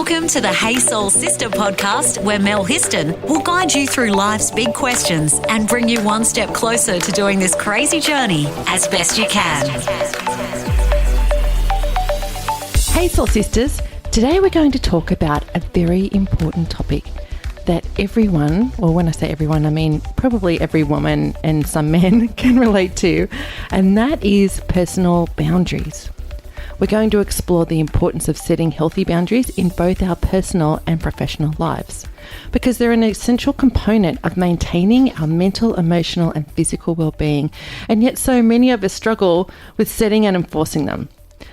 Welcome to the Hey Soul Sista podcast, where Mel Histon will guide you through life's big questions and bring you one step closer to doing this crazy journey as best you can. Hey Soul Sisters, today we're going to talk about a very important topic that everyone, well, when I say everyone, I mean probably every woman and some men can relate to, and that is personal boundaries. We're going to explore the importance of setting healthy boundaries in both our personal and professional lives, because they're an essential component of maintaining our mental, emotional, and physical well-being, and yet so many of us struggle with setting and enforcing them.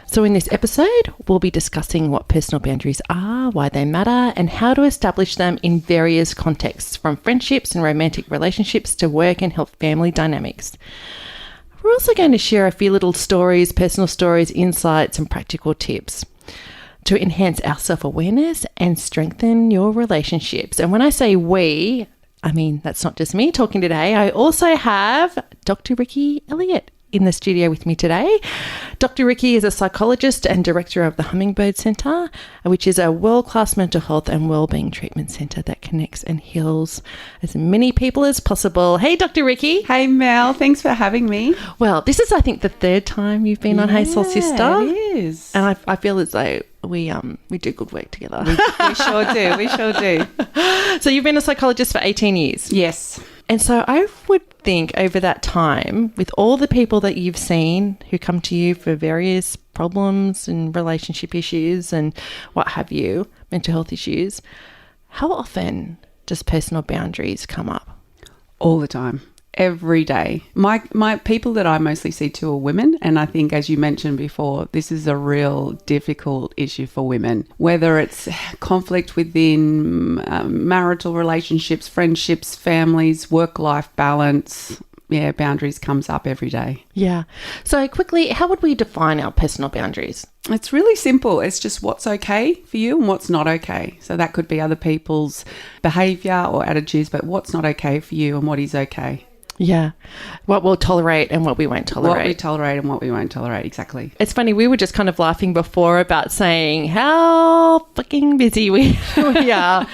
So in this episode, we'll be discussing what personal boundaries are, why they matter, and how to establish them in various contexts, from friendships and romantic relationships to work and health family dynamics. We're also going to share a few little stories, personal stories, insights, and practical tips to enhance our self-awareness and strengthen your relationships. And when I say we, I mean that's not just me talking today. I also have Dr. Rickie Elliot in the studio with me today. Dr. Rickie is a psychologist and director of the Hummingbird Centre, which is a world-class mental health and wellbeing treatment centre that connects and heals as many people as possible. Hey, Dr. Rickie. Hey, Mel. Thanks for having me. Well, this is, I think, the third time you've been on Hey Soul Sista. It is. And I feel as though we do good work together. We sure do. We sure do. So you've been a psychologist for 18 years. Yes. And so I would think over that time, with all the people that you've seen who come to you for various problems and relationship issues and what have you, mental health issues, how often does personal boundaries come up? All the time. Every day. My people that I mostly see too are women, and I think, as you mentioned before, this is a real difficult issue for women, whether it's conflict within marital relationships, friendships, families, work-life balance. Yeah, boundaries comes up every day. Yeah. So quickly, how would we define our personal boundaries? It's really simple. It's just what's okay for you and what's not okay. So that could be other people's behaviour or attitudes, but what's not okay for you and what is okay. Yeah. What we'll tolerate and what we won't tolerate. What we tolerate and what we won't tolerate, exactly. It's funny, we were just kind of laughing before about saying how fucking busy we are.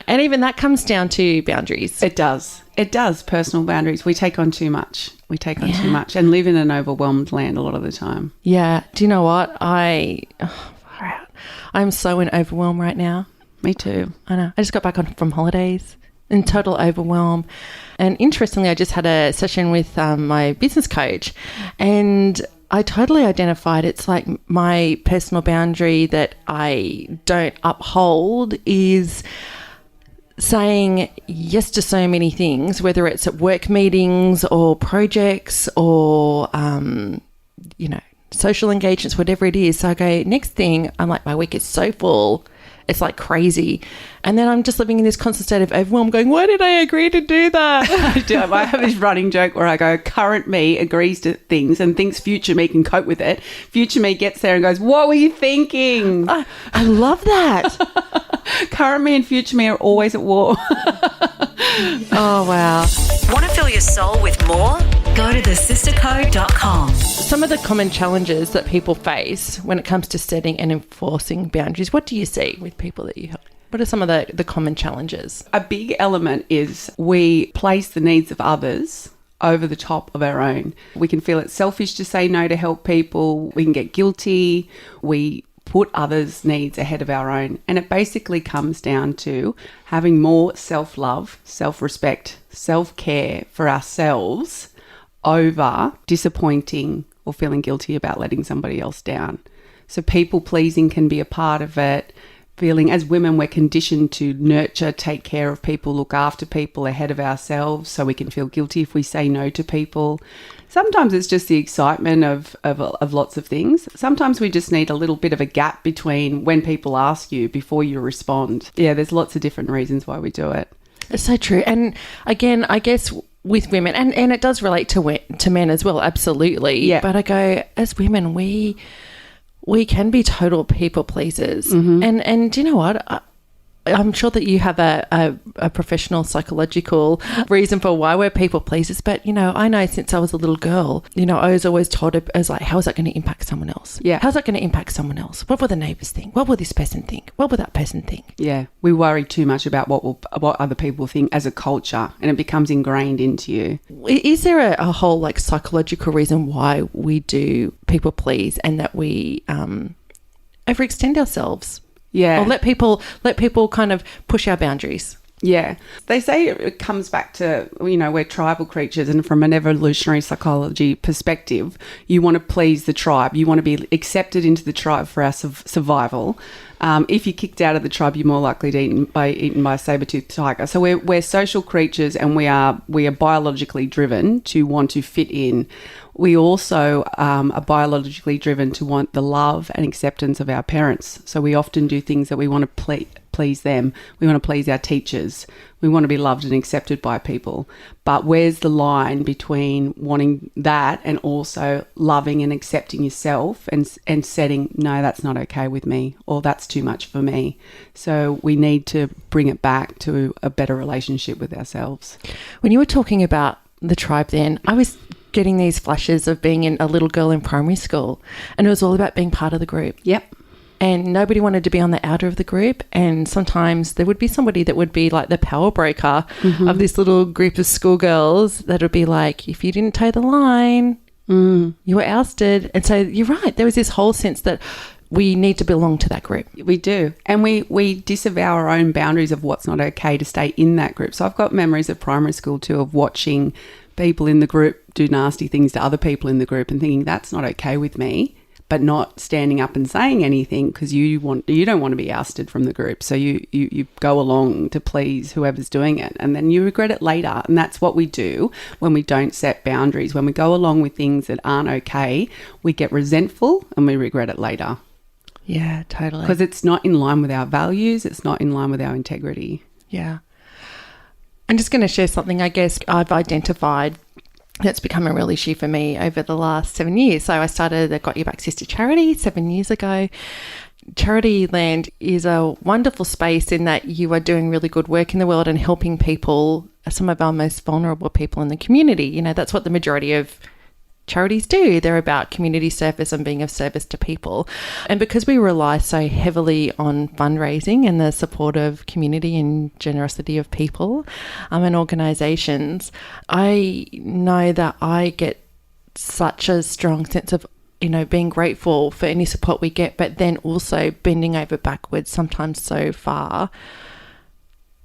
And even that comes down to boundaries. It does. It does, personal boundaries. We take on too much. Too much and live in an overwhelmed land a lot of the time. Yeah. Do you know what? I'm so in overwhelm right now. Me too. I know. I just got back from holidays. In total overwhelm. And interestingly, I just had a session with my business coach, and I totally identified it's like my personal boundary that I don't uphold is saying yes to so many things, whether it's at work meetings or projects or, social engagements, whatever it is. So I go, next thing, I'm like, my week is so full. It's like crazy. And then I'm just living in this constant state of overwhelm going, why did I agree to do that? I have this running joke where I go, current me agrees to things and thinks future me can cope with it. Future me gets there and goes, what were you thinking? I love that. Current me and future me are always at war. Oh, wow. Want to fill your soul with more? Go to thesistacode.com. Some of the common challenges that people face when it comes to setting and enforcing boundaries, what do you see with people that you help? What are some of the common challenges? A big element is we place the needs of others over the top of our own. We can feel it's selfish to say no to help people. We can get guilty. We put others' needs ahead of our own. And it basically comes down to having more self-love, self-respect, self-care for ourselves over disappointing or feeling guilty about letting somebody else down. So people pleasing can be a part of it. Feeling, as women, we're conditioned to nurture, take care of people, look after people ahead of ourselves, so we can feel guilty if we say no to people. Sometimes it's just the excitement of lots of things. Sometimes we just need a little bit of a gap between when people ask you before you respond. Yeah, there's lots of different reasons why we do it. It's so true. And again, I guess with women, and it does relate to men as well, absolutely. Yeah. But I go, as women, we can be total people pleasers. Mm-hmm. And do you know what? I'm sure that you have a professional psychological reason for why we're people pleasers, but, I know since I was a little girl, I was always told, I was like, how is that going to impact someone else? Yeah. How's that going to impact someone else? What will the neighbours think? What will this person think? What will that person think? Yeah, we worry too much about what other people think as a culture, and it becomes ingrained into you. Is there a whole psychological reason why we do people please and that we overextend ourselves? Yeah. Or let people kind of push our boundaries. Yeah. They say it comes back to, we're tribal creatures, and from an evolutionary psychology perspective, you want to please the tribe. You want to be accepted into the tribe for our survival. If you're kicked out of the tribe, you're more likely to eaten by a saber-toothed tiger. So we're social creatures, and we are biologically driven to want to fit in. We also are biologically driven to want the love and acceptance of our parents. So we often do things that we want to please them. We want to please our teachers. We want to be loved and accepted by people. But where's the line between wanting that and also loving and accepting yourself and setting, no, that's not okay with me, or that's too much for me. So we need to bring it back to a better relationship with ourselves. When you were talking about the tribe then, I was getting these flashes of being a little girl in primary school, and it was all about being part of the group. Yep. And nobody wanted to be on the outer of the group, and sometimes there would be somebody that would be like the power breaker of this little group of schoolgirls that would be like, if you didn't toe the line, you were ousted. And so you're right, there was this whole sense that we need to belong to that group. We do. And we disavow our own boundaries of what's not okay to stay in that group. So I've got memories of primary school too, of watching people in the group do nasty things to other people in the group and thinking that's not okay with me, but not standing up and saying anything because you don't want to be ousted from the group. So you go along to please whoever's doing it, and then you regret it later. And that's what we do when we don't set boundaries. When we go along with things that aren't okay, we get resentful and we regret it later. Yeah, totally. Because it's not in line with our values. It's not in line with our integrity. Yeah. I'm just going to share something I guess I've identified that's become a real issue for me over the last 7 years. So I started the Got Your Back Sister charity 7 years ago. Charity Land is a wonderful space in that you are doing really good work in the world and helping people, some of our most vulnerable people in the community. That's what the majority of charities do. They're about community service and being of service to people. And because we rely so heavily on fundraising and the support of community and generosity of people and organisations, I know that I get such a strong sense of being grateful for any support we get, but then also bending over backwards sometimes so far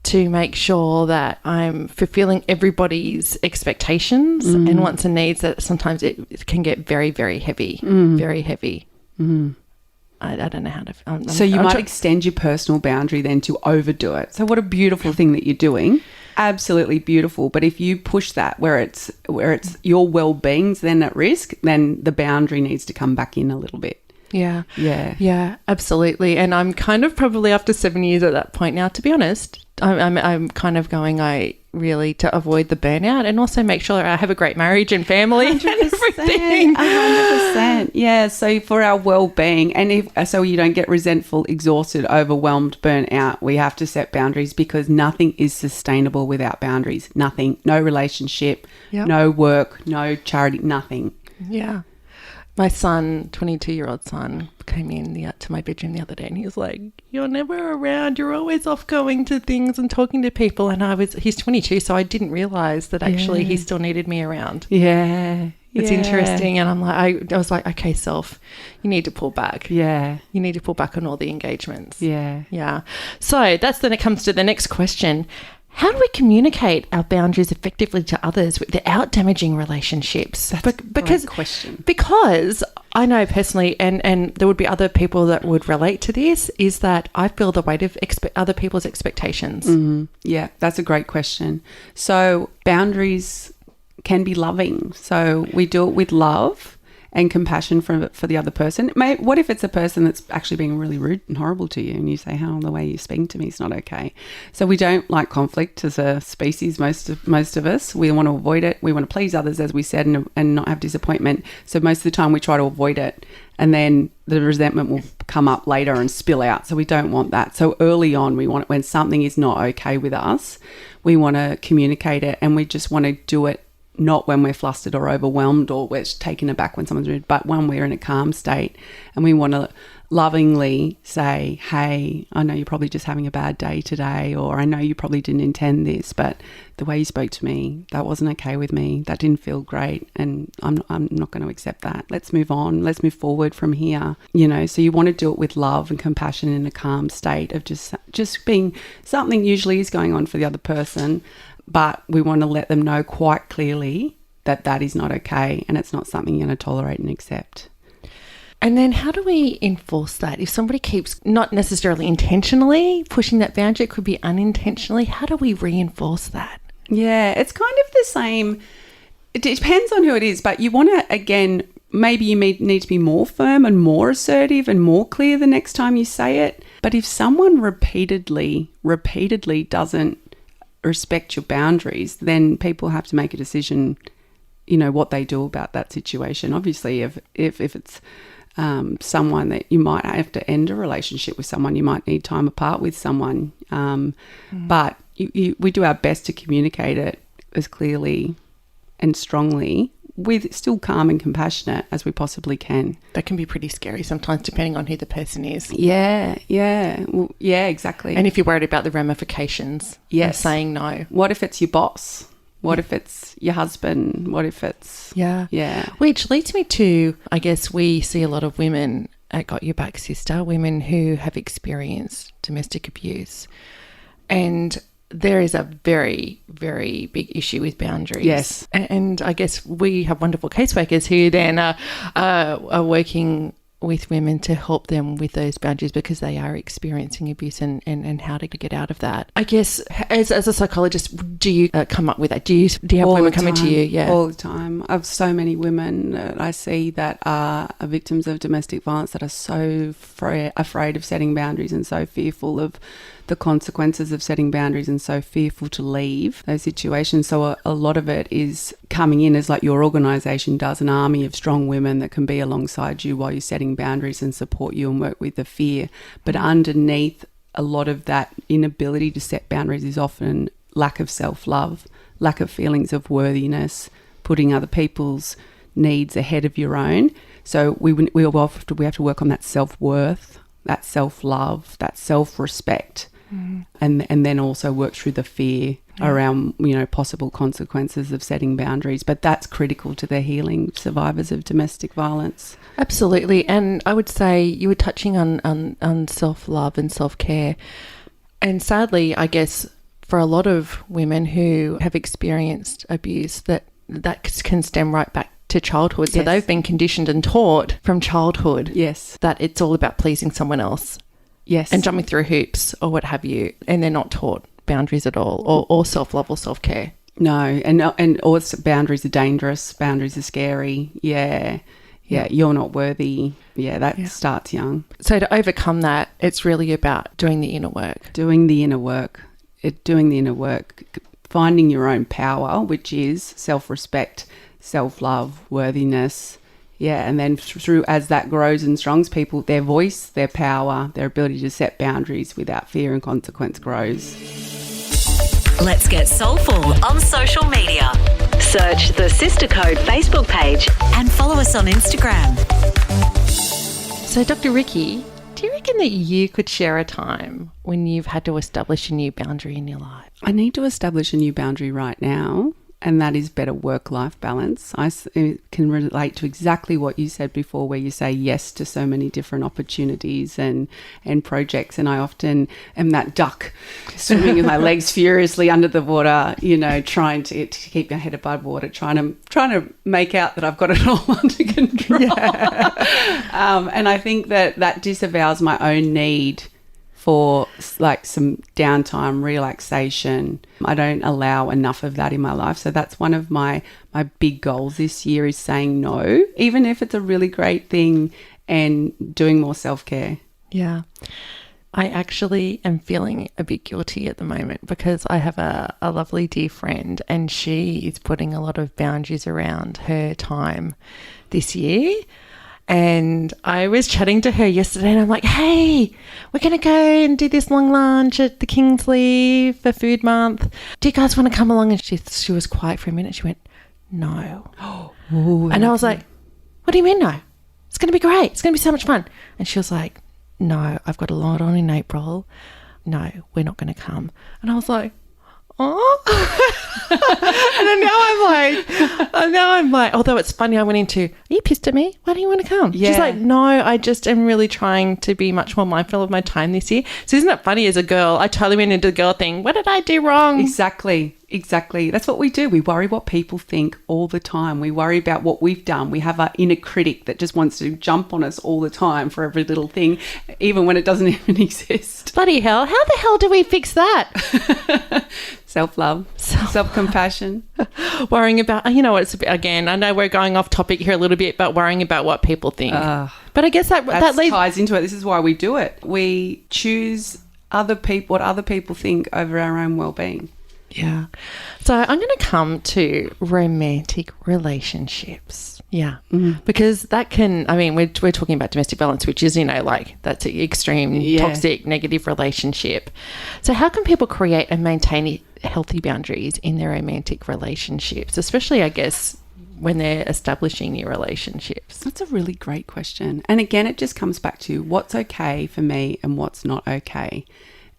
to make sure that I'm fulfilling everybody's expectations and wants and needs, that sometimes it can get very, very heavy, very heavy. I don't know how to... So you might extend your personal boundary then to overdo it. So what a beautiful thing that you're doing. Absolutely beautiful. But if you push that where it's your well-being's then at risk, then the boundary needs to come back in a little bit. Yeah, absolutely. And I'm kind of probably after 7 years at that point now, to be honest. I'm kind of going, to avoid the burnout and also make sure I have a great marriage and family 100%, and everything. 100%. Yeah, so for our well-being, and so you don't get resentful, exhausted, overwhelmed, burnt out, we have to set boundaries because nothing is sustainable without boundaries. Nothing. No relationship, no work, no charity, nothing. Yeah. My son, 22-year-old son, came in to my bedroom the other day and he was like, you're never around. You're always off going to things and talking to people. And he's 22, so I didn't realise that actually he still needed me around. Yeah. It's interesting. And I'm like, I was like, okay, self, you need to pull back. Yeah. You need to pull back on all the engagements. Yeah. Yeah. So that's then it comes to the next question. How do we communicate our boundaries effectively to others without damaging relationships? That's a great question. Because I know personally, and there would be other people that would relate to this, is that I feel the weight of other people's expectations. Mm-hmm. Yeah, that's a great question. So boundaries can be loving. So we do it with love and compassion for the other person. What if it's a person that's actually being really rude and horrible to you and you say, the way you speak to me is not okay? So we don't like conflict as a species, most of us. We want to avoid it. We want to please others, as we said, and not have disappointment. So most of the time we try to avoid it. And then the resentment will come up later and spill out. So we don't want that. So early on, we want, when something is not okay with us, we want to communicate it, and we just want to do it not when we're flustered or overwhelmed or we're taken aback when someone's rude, but when we're in a calm state, and we want to lovingly say, hey, I know you're probably just having a bad day today, or I know you probably didn't intend this, but the way you spoke to me, that wasn't okay with me. That didn't feel great, and I'm not going to accept that. Let's move on. Let's move forward from here. So you want to do it with love and compassion in a calm state of just being, something usually is going on for the other person, but we want to let them know quite clearly that that is not okay, and it's not something you're going to tolerate and accept. And then how do we enforce that? If somebody keeps not necessarily intentionally pushing that boundary, it could be unintentionally. How do we reinforce that? Yeah, it's kind of the same. It depends on who it is, but you want to, again, maybe you need to be more firm and more assertive and more clear the next time you say it. But if someone repeatedly doesn't respect your boundaries, then people have to make a decision, what they do about that situation. Obviously, if it's someone that you might have to end a relationship with someone, you might need time apart with someone. But we do our best to communicate it as clearly and strongly, with still calm and compassionate as we possibly can. That can be pretty scary sometimes, depending on who the person is. Yeah. Well, yeah, exactly. And if you're worried about the ramifications of saying no. What if it's your boss? What if it's your husband? What if it's... Yeah. Which leads me to, I guess we see a lot of women at Got Your Back Sister, women who have experienced domestic abuse. And there is a very, very big issue with boundaries. Yes. And I guess we have wonderful caseworkers who then are working with women to help them with those boundaries because they are experiencing abuse and how to get out of that. I guess as a psychologist, do you come up with that? Do you have all women coming to you? Yeah, all the time. I have so many women that I see that are victims of domestic violence that are so afraid of setting boundaries and so fearful of the consequences of setting boundaries and so fearful to leave those situations. So a lot of it is coming in as like your organisation does, an army of strong women that can be alongside you while you're setting boundaries and support you and work with the fear. But underneath a lot of that inability to set boundaries is often lack of self-love, lack of feelings of worthiness, putting other people's needs ahead of your own. So we have to work on that self-worth, that self-love, that self-respect. And then also work through the fear around, possible consequences of setting boundaries. But that's critical to the healing survivors of domestic violence. Absolutely. And I would say you were touching on self-love and self-care. And sadly, I guess for a lot of women who have experienced abuse, that can stem right back to childhood. So they've been conditioned and taught from childhood that it's all about pleasing someone else. Yes. And jumping through hoops or what have you. And they're not taught boundaries at all or self-love or self-care. No. And also boundaries are dangerous. Boundaries are scary. Yeah. You're not worthy. Yeah, that starts young. So to overcome that, it's really about doing the inner work. Doing the inner work. Finding your own power, which is self-respect, self-love, worthiness. Yeah, and then through as that grows and strongs, people, their voice, their power, their ability to set boundaries without fear and consequence grows. Let's get soulful on social media. Search the Sister Code Facebook page and follow us on Instagram. So, Dr. Rickie, do you reckon that you could share a time when you've had to establish a new boundary in your life? I need to establish a new boundary right now. And that is better work-life balance. I can relate to exactly what you said before, where you say yes to so many different opportunities and projects. And I often am that duck swimming with my legs furiously under the water, trying to keep my head above water, trying to make out that I've got it all under control. Yeah. And I think that disavows my own need for like some downtime, relaxation. I don't allow enough of that in my life. So that's one of my big goals this year, is saying no, even if it's a really great thing, and doing more self-care. Yeah. I actually am feeling a bit guilty at the moment because I have a lovely dear friend, and she is putting a lot of boundaries around her time this year. And I was chatting to her yesterday and I'm like, hey, we're going to go and do this long lunch at the Kingsley for Food Month. Do you guys want to come along? And she was quiet for a minute. She went, no. Ooh, and I was like, what do you mean no? It's going to be great. It's going to be so much fun. And she was like, no, I've got a lot on in April. No, we're not going to come. And I was like, oh. And then now I'm like, although it's funny, I went into, are you pissed at me? Why don't you want to come? Yeah. She's like, no, I just am really trying to be much more mindful of my time this year. So isn't it funny as a girl? I totally went into the girl thing. What did I do wrong? Exactly. That's what we do. We worry what people think all the time. We worry about what we've done. We have our inner critic that just wants to jump on us all the time for every little thing, even when it doesn't even exist. Bloody hell. How the hell do we fix that? Self-love, self-compassion. Worrying about, you know what, it's a bit, again, I know we're going off topic here a little bit, but worrying about what people think. But I guess that ties into it. This is why we do it. We choose what other people think over our own well-being. Yeah. So I'm going to come to romantic relationships. Yeah. Mm-hmm. Because that can, I mean, we're talking about domestic violence, which is, you know, like that's an extreme, toxic, negative relationship. So how can people create and maintain healthy boundaries in their romantic relationships, especially, I guess, when they're establishing new relationships? That's a really great question. And again, it just comes back to what's okay for me and what's not okay.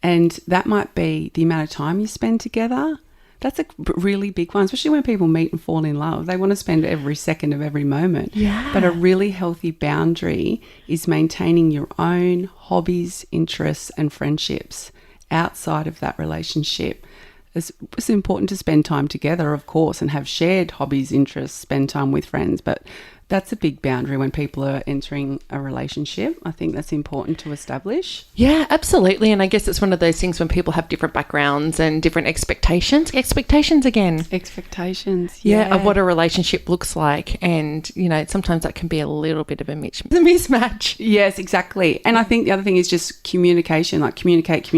And that might be the amount of time you spend together. That's a really big one, especially when people meet and fall in love. They want to spend every second of every moment. Yeah. But a really healthy boundary is maintaining your own hobbies, interests, and friendships outside of that relationship. It's important to spend time together, of course, and have shared hobbies, interests, spend time with friends. But that's a big boundary when people are entering a relationship. I think that's important to establish. Yeah, absolutely. And I guess it's one of those things when people have different backgrounds and different expectations. Expectations again. Expectations, yeah. Of what a relationship looks like. And, you know, sometimes that can be a little bit of a mismatch. Yes, exactly. And I think the other thing is just communication, like communicate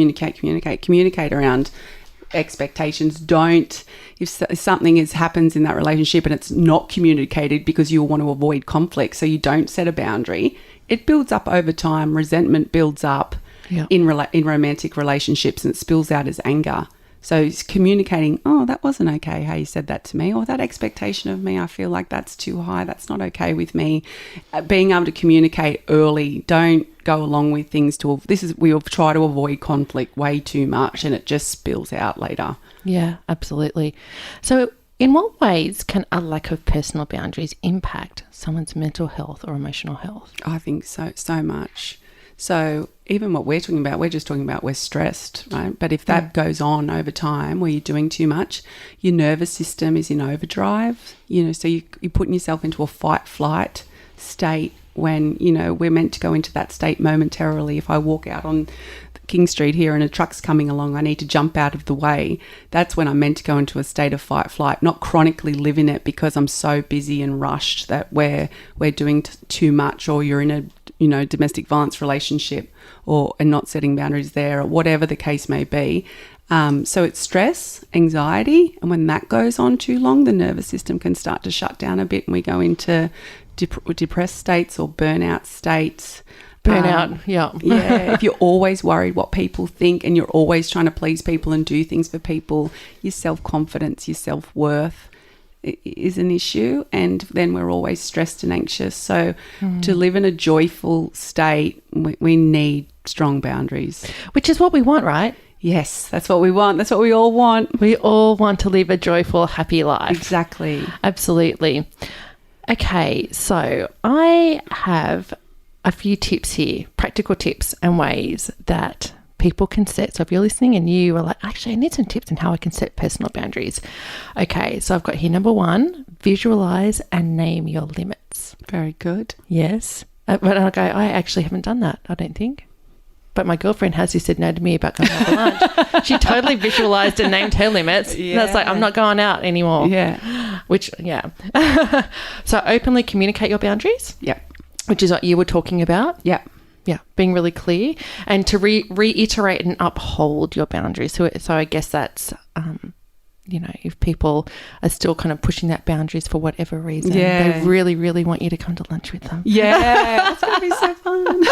around expectations. Don't, if something happens in that relationship and it's not communicated because you want to avoid conflict, so you don't set a boundary, it builds up over time. Resentment builds up in romantic relationships, and it spills out as anger. So it's communicating, oh, that wasn't okay how you said that to me, or that expectation of me, I feel like that's too high, that's not okay with me. Being able to communicate early, don't go along with things we'll try to avoid conflict way too much, and it just spills out later. Yeah, absolutely. So in what ways can a lack of personal boundaries impact someone's mental health or emotional health? I think so much. So even what we're talking about, we're just talking about we're stressed, right? But if that goes on over time where you're doing too much, your nervous system is in overdrive, you know, so you're putting yourself into a fight-flight state when, you know, we're meant to go into that state momentarily. If I walk out on King Street here and a truck's coming along, I need to jump out of the way. That's when I'm meant to go into a state of fight-flight, not chronically live in it because I'm so busy and rushed that we're doing too much, or you're in a, you know, domestic violence relationship and not setting boundaries there, or whatever the case may be. So it's stress, anxiety, and when that goes on too long, the nervous system can start to shut down a bit, and we go into depressed states or burnout states. Yeah. If you're always worried what people think and you're always trying to please people and do things for people, your self-confidence, your self-worth is an issue, and then we're always stressed and anxious. So to live in a joyful state, we need strong boundaries. Which is what we want, right? Yes, that's what we want. That's what we all want. We all want to live a joyful, happy life. Exactly. Absolutely. Okay, so I have a few tips here, practical tips and ways that people can set. So if you're listening and you are like, actually, I need some tips on how I can set personal boundaries. Okay, so I've got here number 1, visualize and name your limits. Very good. Yes. But I'll go, I actually haven't done that, I don't think. But my girlfriend has, who said no to me about going out for lunch. She totally visualized and named her limits. Yeah. That's like, I'm not going out anymore. Yeah. So openly communicate your boundaries. Yeah. Which is what you were talking about. Yeah. Yeah. Being really clear, and to reiterate and uphold your boundaries. So I guess that's, if people are still kind of pushing that boundaries for whatever reason, Yeah. they really, really want you to come to lunch with them. Yeah, it's going to be so fun.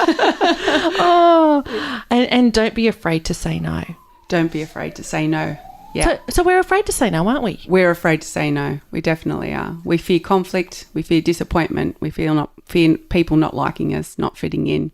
And don't be afraid to say no. Don't be afraid to say no. Yeah. So we're afraid to say no, aren't we? We're afraid to say no. We definitely are. We fear conflict. We fear disappointment. We fear people not liking us, not fitting in.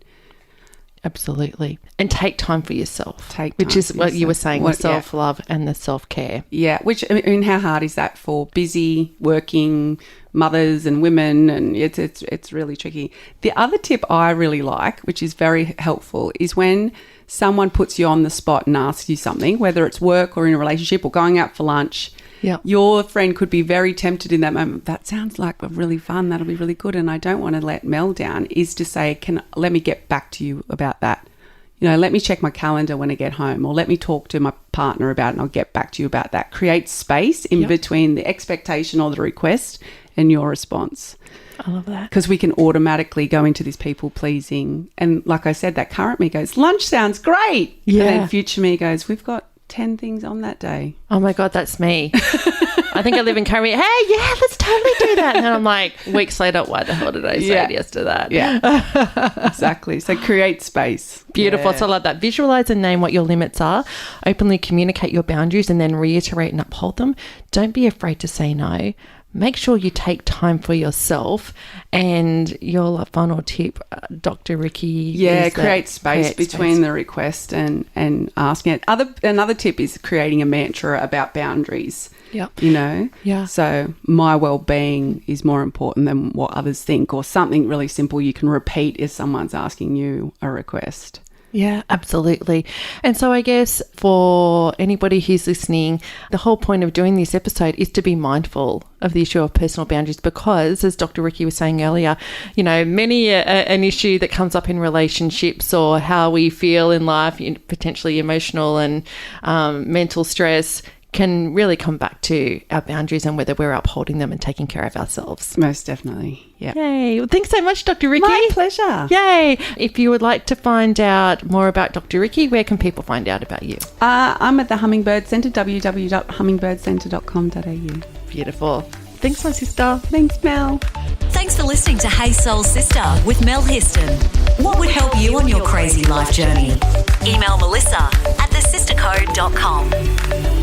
Absolutely. And take time for yourself. Which is what you were saying, the self-love and the self-care. Yeah, which, I mean, how hard is that for busy, working mothers and women? And it's really tricky. The other tip I really like, which is very helpful, is when someone puts you on the spot and asks you something, whether it's work or in a relationship or going out for lunch. Yeah. Your friend could be very tempted in that moment. That sounds like really fun. That'll be really good. And I don't want to let Mel down, is to say, let me get back to you about that. Let me check my calendar when I get home, or let me talk to my partner about it and I'll get back to you about that. Create space in between the expectation or the request and your response. I love that. Because we can automatically go into this people pleasing. And like I said, that current me goes, lunch sounds great. Yeah. And then future me goes, we've got 10 things on that day. Oh my God, that's me. I think I live in Curry. Hey, yeah, let's totally do that. And then I'm like, weeks later, why the hell did I say yes to that? Yeah, exactly. So create space. Beautiful. Yeah. So I love that. Visualize and name what your limits are. Openly communicate your boundaries and then reiterate and uphold them. Don't be afraid to say no. Make sure you take time for yourself. And your final tip, Dr. Rickie. Yeah, create space between the request and asking it. Another tip is creating a mantra about boundaries. Yep. Yeah. So my well-being is more important than what others think, or something really simple you can repeat if someone's asking you a request. Yeah, absolutely. And so I guess for anybody who's listening, the whole point of doing this episode is to be mindful of the issue of personal boundaries, because, as Dr. Rickie was saying earlier, many an issue that comes up in relationships or how we feel in life, potentially emotional and mental stress, can really come back to our boundaries and whether we're upholding them and taking care of ourselves. Most definitely. Yeah. Yay. Well, thanks so much, Dr. Rickie. My pleasure. Yay. If you would like to find out more about Dr. Rickie, where can people find out about you? I'm at the Hummingbird Centre, www.hummingbirdscentre.com.au. Beautiful. Thanks, my sister. Thanks, Mel. Thanks for listening to Hey Soul Sister with Mel Histon. What would help you on your crazy life journey? Email Melissa at thesistercode.com.